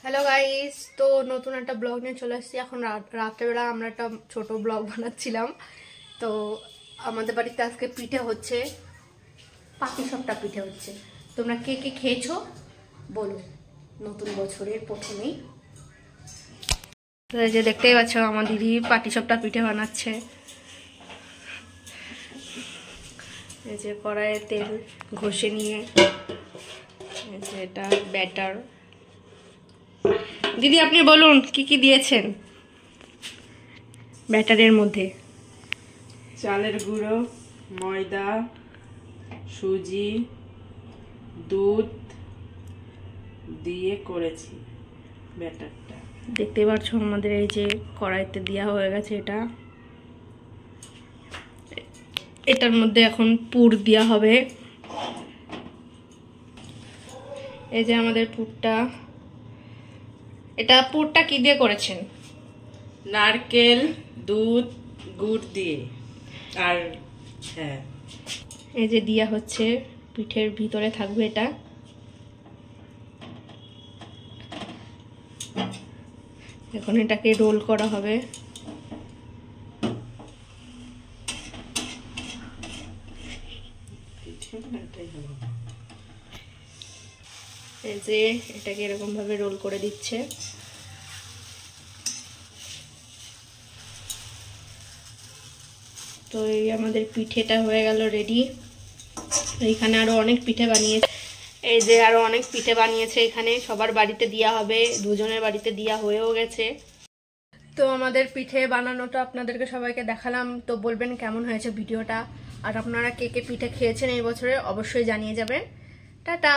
Hello guys, তো নতুন একটা ব্লগ নিয়ে চলে এসেছি। এখন রাত্রেবেলা আমরা একটা ছোট ব্লগ বানাচ্ছিলাম। তো আমাদের বাড়িতে আজকে পিঠে হচ্ছে, পাটিসাপটা পিঠে হচ্ছে। তোমরা কে কে খেয়েছো বলো নতুন বছরের প্রথমেই। তো এই যে দেখতেই পাচ্ছ আমার দিদি পাটিসাপটা পিঠে বানাচ্ছে। এই যে কড়াইয়ে তেল ঘষে নিয়ে এই যে এটা ব্যাটার। দিদি আপনি বলুন কি কি দিয়েছেন ব্যাটারের মধ্যে? চালের গুঁড়ো, ময়দা, সুজি, দুধ দিয়ে করেছি ব্যাটারটা। দেখতে পাচ্ছ আমাদের এই যে কড়াইতে দেওয়া হয়ে গেছে। এটার মধ্যে এখন পুর দেওয়া হবে। এই যে আমাদের পুরটা, এটা পুরটা কি দিয়ে করেছেন? নারকেল, দুধ, গুড় দিয়ে। আর হ্যাঁ, এই যে দেওয়া হচ্ছে, পিঠের ভিতরে থাকবে এটা। এখন এটাকে রোল করা হবে। এই যে এটাকে এরকম ভাবে রোল করে দিচ্ছে। তো এই আমাদের পিঠেটা হয়ে গেল রেডি। এইখানে আরো অনেক পিঠে বানিয়েছে। এই যে আরো অনেক পিঠে বানিয়েছে এখানে, সবার বাড়িতে দেওয়া হবে, দুজনের বাড়িতে দেওয়া হয়েও গেছে। তো আমাদের পিঠে বানানোটা আপনাদেরকে সবাইকে দেখালাম। তো বলবেন কেমন হয়েছে ভিডিওটা, আর আপনারা কে কে পিঠে খেয়েছেন এই বছরে অবশ্যই জানিয়ে যাবেন। টাটা।